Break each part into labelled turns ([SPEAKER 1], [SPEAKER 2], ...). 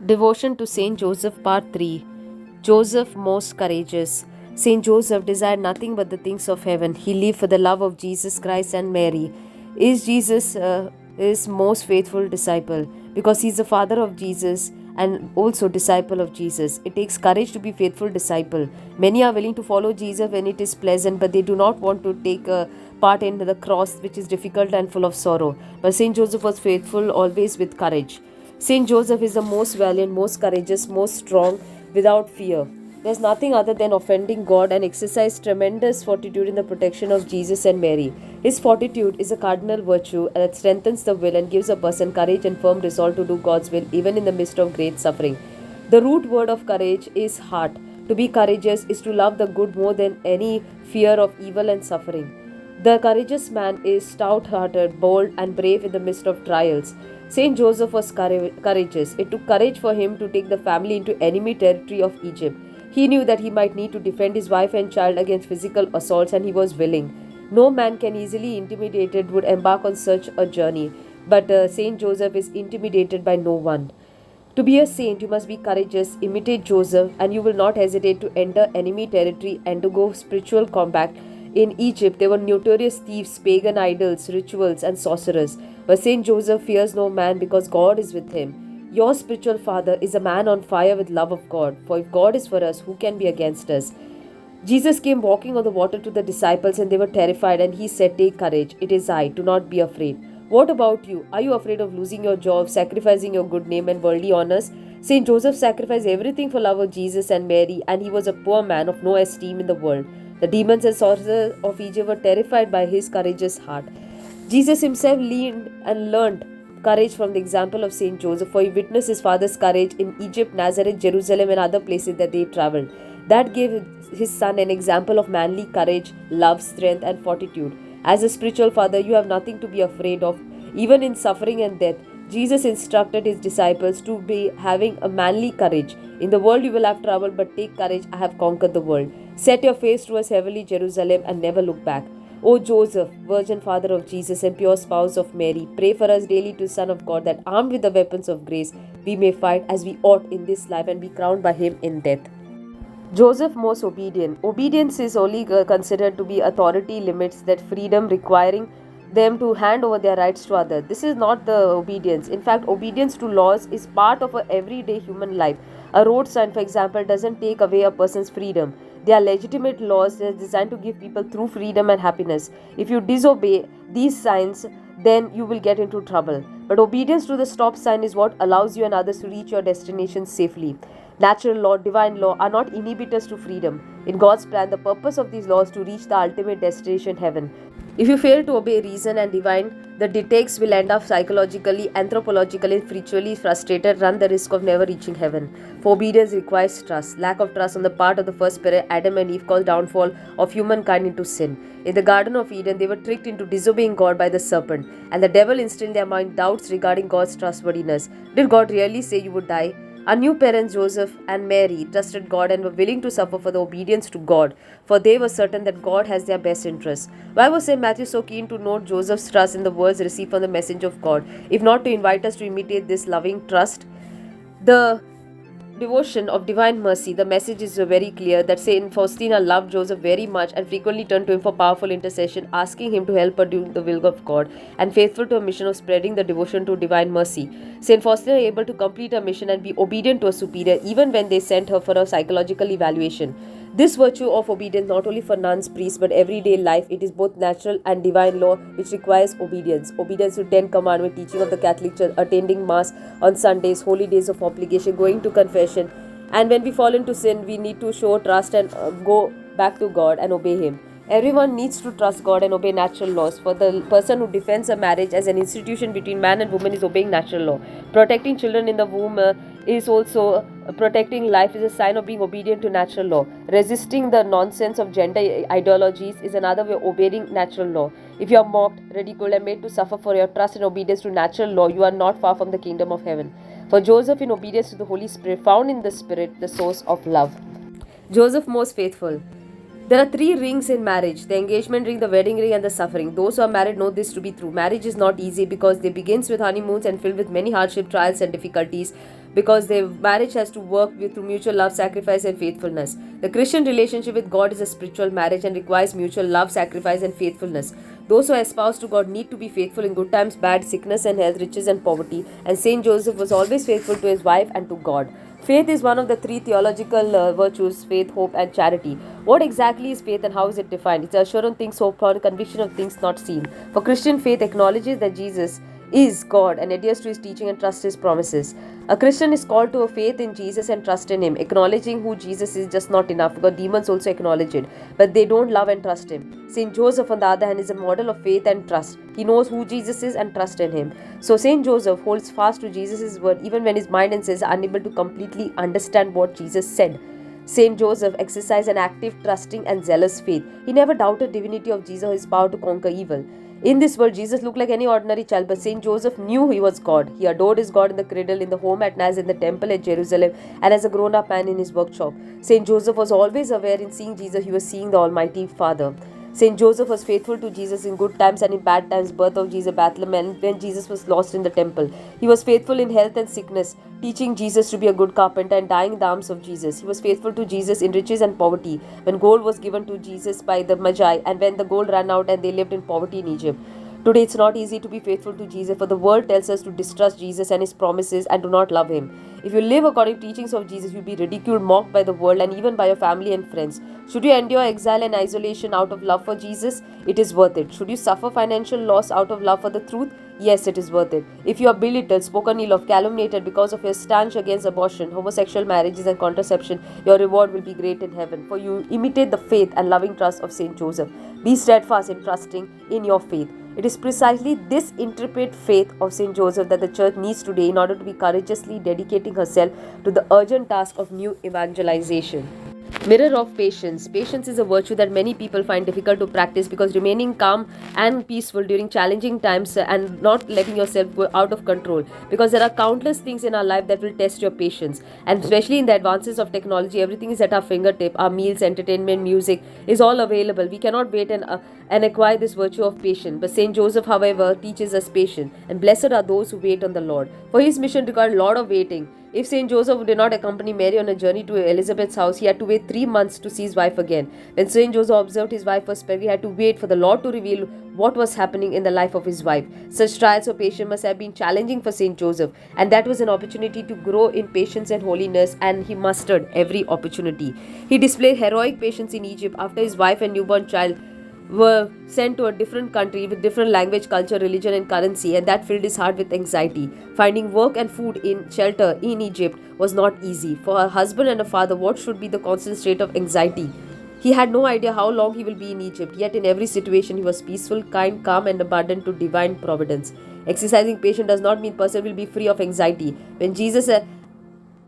[SPEAKER 1] Devotion to Saint Joseph, Part 3. Joseph most courageous. Saint Joseph desired nothing but the things of heaven. He lived for the love of Jesus Christ and Mary. Is Jesus his most faithful disciple? Because he is the father of Jesus and also disciple of Jesus. It takes courage to be faithful disciple. Many are willing to follow Jesus when it is pleasant, but they do not want to take a part in the cross, which is difficult and full of sorrow. But Saint Joseph was faithful always with courage. Saint Joseph is the most valiant, most courageous, most strong, without fear. There is nothing other than offending God and exercise tremendous fortitude in the protection of Jesus and Mary. His fortitude is a cardinal virtue that strengthens the will and gives a person courage and firm resolve to do God's will even in the midst of great suffering. The root word of courage is heart. To be courageous is to love the good more than any fear of evil and suffering. The courageous man is stout hearted, bold, and brave in the midst of trials. Saint Joseph was courageous. It took courage for him to take the family into enemy territory of Egypt. He knew that he might need to defend his wife and child against physical assaults, and he was willing. No man can easily intimidated would embark on such a journey, but Saint Joseph is intimidated by no one. To be a saint, you must be courageous, imitate Joseph, and you will not hesitate to enter enemy territory and to go spiritual combat. In Egypt, there were notorious thieves, pagan idols, rituals, and sorcerers. But Saint Joseph fears no man because God is with him. Your spiritual father is a man on fire with love of God. For if God is for us, who can be against us? Jesus came walking on the water to the disciples, and they were terrified. And he said, "Take courage, it is I, do not be afraid." What about you? Are you afraid of losing your job, sacrificing your good name and worldly honors? Saint Joseph sacrificed everything for love of Jesus and Mary, and he was a poor man of no esteem in the world. The demons and sorcerers of Egypt were terrified by his courageous heart. Jesus himself leaned and learned courage from the example of Saint Joseph, for he witnessed his father's courage in Egypt, Nazareth, Jerusalem, and other places that they traveled. That gave his son an example of manly courage, love, strength, and fortitude. As a spiritual father, you have nothing to be afraid of, even in suffering and death. Jesus instructed his disciples to be having a manly courage. In the world you will have trouble, but take courage, I have conquered the world. Set your face towards heavenly Jerusalem and never look back. O Joseph, Virgin Father of Jesus and pure spouse of Mary, pray for us daily to the Son of God, that armed with the weapons of grace, we may fight as we ought in this life and be crowned by him in death. Joseph most obedient. Obedience is only considered to be authority limits that freedom, requiring them to hand over their rights to others. This is not the obedience. In fact, obedience to laws is part of a everyday human life. A road sign, for example, doesn't take away a person's freedom. They are legitimate laws that are designed to give people true freedom and happiness. If you disobey these signs, then you will get into trouble. But obedience to the stop sign is what allows you and others to reach your destination safely. Natural law, divine law are not inhibitors to freedom. In God's plan, the purpose of these laws is to reach the ultimate destination, heaven. If you fail to obey reason and divine, the detects will end up psychologically, anthropologically, spiritually frustrated, run the risk of never reaching heaven. For obedience requires trust. Lack of trust on the part of the first pair, Adam and Eve, caused downfall of humankind into sin. In the Garden of Eden, they were tricked into disobeying God by the serpent, and the devil instilled in their mind doubts regarding God's trustworthiness. Did God really say you would die? Our new parents, Joseph and Mary, trusted God and were willing to suffer for the obedience to God, for they were certain that God has their best interests. Why was St. Matthew so keen to note Joseph's trust in the words received from the message of God, if not to invite us to imitate this loving trust? The devotion of divine mercy, the message is very clear that Saint Faustina loved Joseph very much and frequently turned to him for powerful intercession, asking him to help her do the will of God, and faithful to a mission of spreading the devotion to divine mercy. Saint Faustina was able to complete her mission and be obedient to a superior even when they sent her for a psychological evaluation. This virtue of obedience not only for nuns, priests, but everyday life, it is both natural and divine law which requires obedience. Obedience to 10 commandment, teaching of the Catholic Church, attending Mass on Sundays, holy days of obligation, going to confession. And when we fall into sin, we need to show trust and go back to God and obey Him. Everyone needs to trust God and obey natural laws. For the person who defends a marriage as an institution between man and woman is obeying natural law. Protecting children in the womb is also protecting life, is a sign of being obedient to natural law. Resisting the nonsense of gender ideologies is another way of obeying natural law. If you are mocked, ridiculed, and made to suffer for your trust and obedience to natural law, you are not far from the kingdom of heaven. For Joseph, in obedience to the Holy Spirit, found in the Spirit the source of love. Joseph most faithful. There are three rings in marriage: the engagement ring, the wedding ring, and the suffering. Those who are married know this to be true. Marriage is not easy because it begins with honeymoons and filled with many hardship, trials, and difficulties because their marriage has to work through mutual love, sacrifice, and faithfulness. The Christian relationship with God is a spiritual marriage and requires mutual love, sacrifice, and faithfulness. Those who are espoused to God need to be faithful in good times, bad, sickness and health, riches and poverty. And Saint Joseph was always faithful to his wife and to God. Faith is one of the three theological virtues: faith, hope, and charity. What exactly is faith and how is it defined? It's assurance of things hoped for, conviction of things not seen. For Christian, faith acknowledges that Jesus is God and adheres to his teaching and trusts his promises. A Christian is called to a faith in Jesus and trust in him. Acknowledging who Jesus is just not enough, because demons also acknowledge it, but they don't love and trust him. Saint Joseph, on the other hand, is a model of faith and trust. He knows who Jesus is and trusts in him. So Saint Joseph holds fast to Jesus' word even when his mind and senses are unable to completely understand what Jesus said. Saint Joseph exercised an active, trusting, and zealous faith. He never doubted divinity of Jesus or his power to conquer evil. In this world, Jesus looked like any ordinary child, but Saint Joseph knew he was God. He adored his God in the cradle, in the home at Nazareth, in the temple at Jerusalem, and as a grown-up man in his workshop. Saint Joseph was always aware in seeing Jesus, he was seeing the Almighty Father. Saint Joseph was faithful to Jesus in good times and in bad times, birth of Jesus, Bethlehem, and when Jesus was lost in the temple. He was faithful in health and sickness, teaching Jesus to be a good carpenter and dying in the arms of Jesus. He was faithful to Jesus in riches and poverty, when gold was given to Jesus by the Magi, and when the gold ran out and they lived in poverty in Egypt. Today it's not easy to be faithful to Jesus, for the world tells us to distrust Jesus and his promises and do not love him. If you live according to teachings of Jesus, you'll be ridiculed, mocked by the world and even by your family and friends. Should you endure exile and isolation out of love for Jesus? It is worth it. Should you suffer financial loss out of love for the truth? Yes, it is worth it. If you are belittled, spoken ill of, calumniated because of your stance against abortion, homosexual marriages and contraception, your reward will be great in heaven. For you imitate the faith and loving trust of Saint Joseph. Be steadfast in trusting in your faith. It is precisely this intrepid faith of Saint Joseph that the Church needs today in order to be courageously dedicating herself to the urgent task of new evangelization. Mirror of patience. Patience is a virtue that many people find difficult to practice because remaining calm and peaceful during challenging times and not letting yourself go out of control, because there are countless things in our life that will test your patience, and especially in the advances of technology, everything is at our fingertip. Our meals, entertainment, music is all available. We cannot wait and acquire this virtue of patience. But Saint Joseph, however, teaches us patience, and blessed are those who wait on the Lord, for his mission required a lot of waiting. If Saint Joseph did not accompany Mary on a journey to Elizabeth's house, he had to wait 3 months to see his wife again. When Saint Joseph observed his wife was pregnant, he had to wait for the Lord to reveal what was happening in the life of his wife. Such trials of patience must have been challenging for Saint Joseph, and that was an opportunity to grow in patience and holiness, and he mastered every opportunity. He displayed heroic patience in Egypt after his wife and newborn child were sent to a different country with different language, culture, religion, and currency, and that filled his heart with anxiety. Finding work and food in shelter in Egypt was not easy. For a husband and a father, what should be the constant state of anxiety? He had no idea how long he will be in Egypt, yet in every situation he was peaceful, kind, calm, and abundant to divine providence. Exercising patience does not mean person will be free of anxiety. When Jesus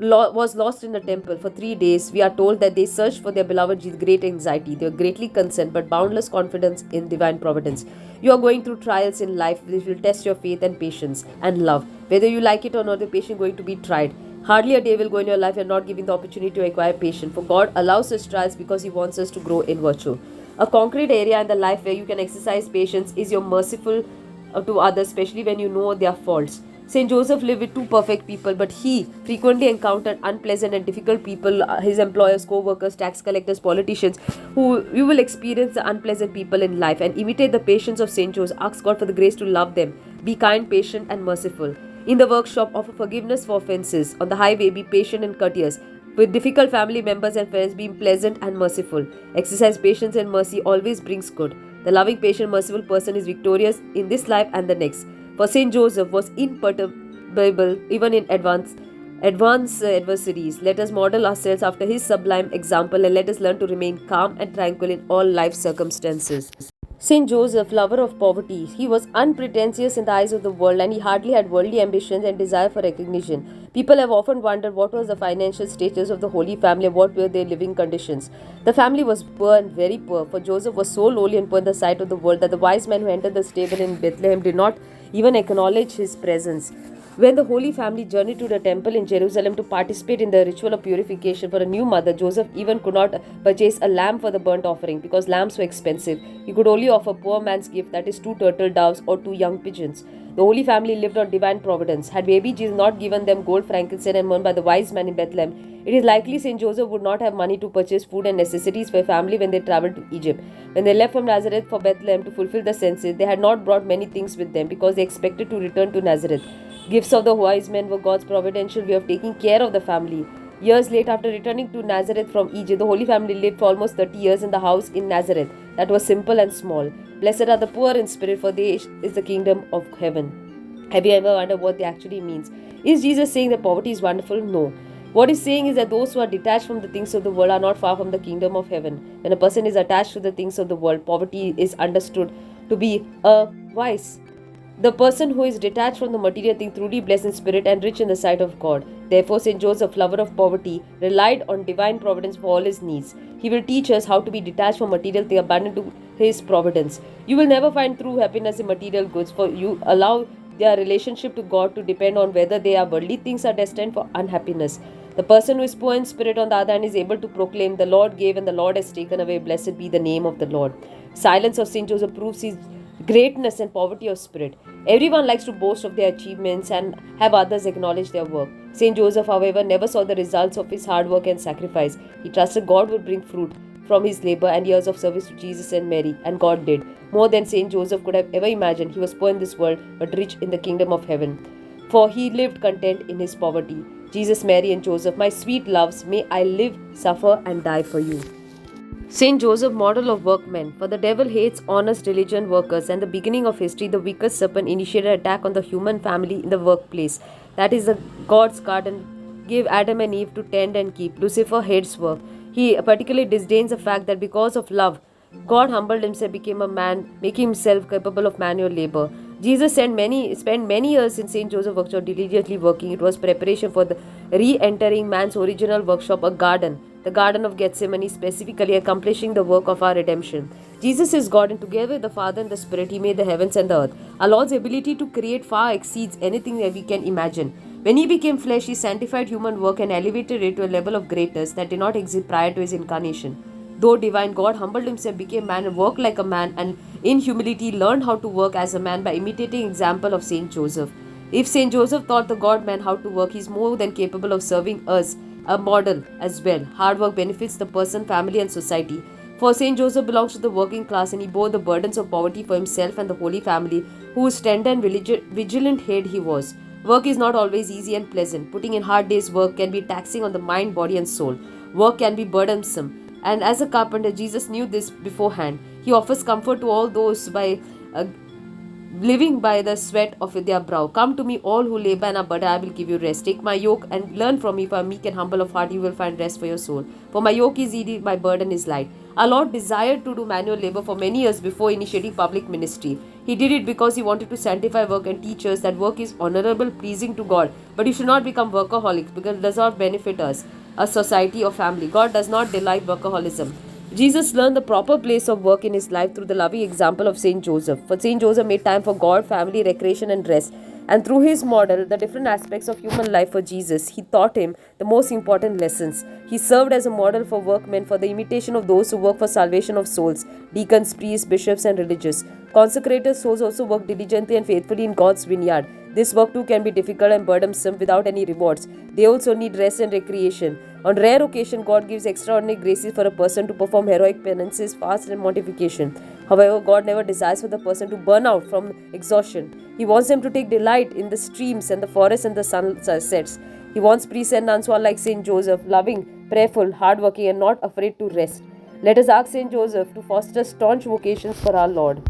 [SPEAKER 1] was lost in the temple for 3 days, we are told that they searched for their beloved with great anxiety. They were greatly concerned but boundless confidence in divine providence. You are going through trials in life which will test your faith and patience and love. Whether you like it or not, the patient going to be tried. Hardly a day will go in your life and not giving the opportunity to acquire patience. For God allows us trials because He wants us to grow in virtue. A concrete area in the life where you can exercise patience is your merciful to others, especially when you know their faults. Saint Joseph lived with two perfect people, but he frequently encountered unpleasant and difficult people, his employers, co-workers, tax collectors, politicians, who you will experience the unpleasant people in life and imitate the patience of Saint Joseph. Ask God for the grace to love them. Be kind, patient, and merciful. In the workshop, offer forgiveness for offenses. On the highway, be patient and courteous. With difficult family members and friends, be pleasant and merciful. Exercise patience and mercy always brings good. The loving, patient, merciful person is victorious in this life and the next. For Saint Joseph was imperturbable even in advanced adversaries. Let us model ourselves after his sublime example, and let us learn to remain calm and tranquil in all life circumstances. Saint Joseph, lover of poverty, he was unpretentious in the eyes of the world, and he hardly had worldly ambitions and desire for recognition. People have often wondered what was the financial status of the Holy Family and what were their living conditions. The family was poor and very poor, for Joseph was so lowly and poor in the sight of the world that the wise men who entered the stable in Bethlehem did not even acknowledge his presence. When the Holy Family journeyed to the temple in Jerusalem to participate in the ritual of purification for a new mother, Joseph even could not purchase a lamb for the burnt offering because lambs were expensive. He could only offer poor man's gift, that is 2 turtle doves or 2 young pigeons. The Holy Family lived on divine providence. Had baby Jesus not given them gold, frankincense, and myrrh by the wise man in Bethlehem, it is likely Saint Joseph would not have money to purchase food and necessities for a family when they traveled to Egypt. When they left from Nazareth for Bethlehem to fulfill the census, they had not brought many things with them because they expected to return to Nazareth. Gifts of the wise men were God's providential way of taking care of the family. Years later, after returning to Nazareth from Egypt, the Holy Family lived for almost 30 years in the house in Nazareth that was simple and small. Blessed are the poor in spirit, for theirs is the kingdom of heaven. Have you ever wondered what that actually means? Is Jesus saying that poverty is wonderful? No. What he's saying is that those who are detached from the things of the world are not far from the kingdom of heaven. When a person is attached to the things of the world, poverty is understood to be a vice. The person who is detached from the material thing truly blessed in spirit and rich in the sight of God. Therefore, St. Joseph, lover of poverty, relied on divine providence for all his needs. He will teach us how to be detached from material things, abandoned to his providence. You will never find true happiness in material goods, for you allow their relationship to God to depend on whether they are worldly things are destined for unhappiness. The person who is poor in spirit, on the other hand, is able to proclaim, "The Lord gave and the Lord has taken away. Blessed be the name of the Lord." Silence of St. Joseph proves his greatness and poverty of spirit. Everyone likes to boast of their achievements and have others acknowledge their work. St. Joseph, however, never saw the results of his hard work and sacrifice. He trusted God would bring fruit from his labor and years of service to Jesus and Mary, and God did. More than St. Joseph could have ever imagined, he was poor in this world but rich in the kingdom of heaven. For he lived content in his poverty. Jesus, Mary, and Joseph, my sweet loves, may I live, suffer, and die for you. Saint Joseph, model of workmen. For the devil hates honest, diligent workers, and the beginning of history, the wicked serpent initiated an attack on the human family in the workplace. That is the God's garden, gave Adam and Eve to tend and keep. Lucifer hates work. He particularly disdains the fact that because of love, God humbled himself, became a man, making himself capable of manual labor. Jesus spent many years in St. Joseph workshop diligently working. It was preparation for the re-entering man's original workshop, a garden, the Garden of Gethsemane, specifically accomplishing the work of our redemption. Jesus is God, and together with the Father and the Spirit, He made the heavens and the earth. Our Lord's ability to create far exceeds anything that we can imagine. When He became flesh, He sanctified human work and elevated it to a level of greatness that did not exist prior to His incarnation. Though divine, God humbled Himself, became man, and worked like a man, and in humility learned how to work as a man by imitating example of Saint Joseph. If Saint Joseph taught the God-man how to work, he is more than capable of serving us a model as well. Hard work benefits the person, family, and society. For Saint Joseph belongs to the working class, and he bore the burdens of poverty for himself and the Holy Family, whose tender and vigilant head he was. Work is not always easy and pleasant. Putting in hard days' work can be taxing on the mind, body, and soul. Work can be burdensome. And as a carpenter, Jesus knew this beforehand. He offers comfort to all those by living by the sweat of their brow. Come to me, all who labor and are burdened, I will give you rest. Take my yoke and learn from me, for I am meek and humble of heart, you will find rest for your soul. For my yoke is easy, my burden is light. Our Lord desired to do manual labor for many years before initiating public ministry. He did it because he wanted to sanctify work and teach us that work is honorable, pleasing to God. But you should not become workaholics, because it does not benefit us, a society or family. God does not delight workaholism. Jesus learned the proper place of work in his life through the loving example of Saint Joseph. For Saint Joseph made time for God, family, recreation, and rest. And through his model, the different aspects of human life for Jesus, he taught him the most important lessons. He served as a model for workmen for the imitation of those who work for salvation of souls, deacons, priests, bishops, and religious. Consecrated souls also work diligently and faithfully in God's vineyard. This work too can be difficult and burdensome without any rewards. They also need rest and recreation. On rare occasion, God gives extraordinary graces for a person to perform heroic penances, fast, and mortification. However, God never desires for the person to burn out from exhaustion. He wants them to take delight in the streams and the forests and the sunsets. He wants priests and nuns who are like Saint Joseph, loving, prayerful, hardworking, and not afraid to rest. Let us ask Saint Joseph to foster staunch vocations for our Lord.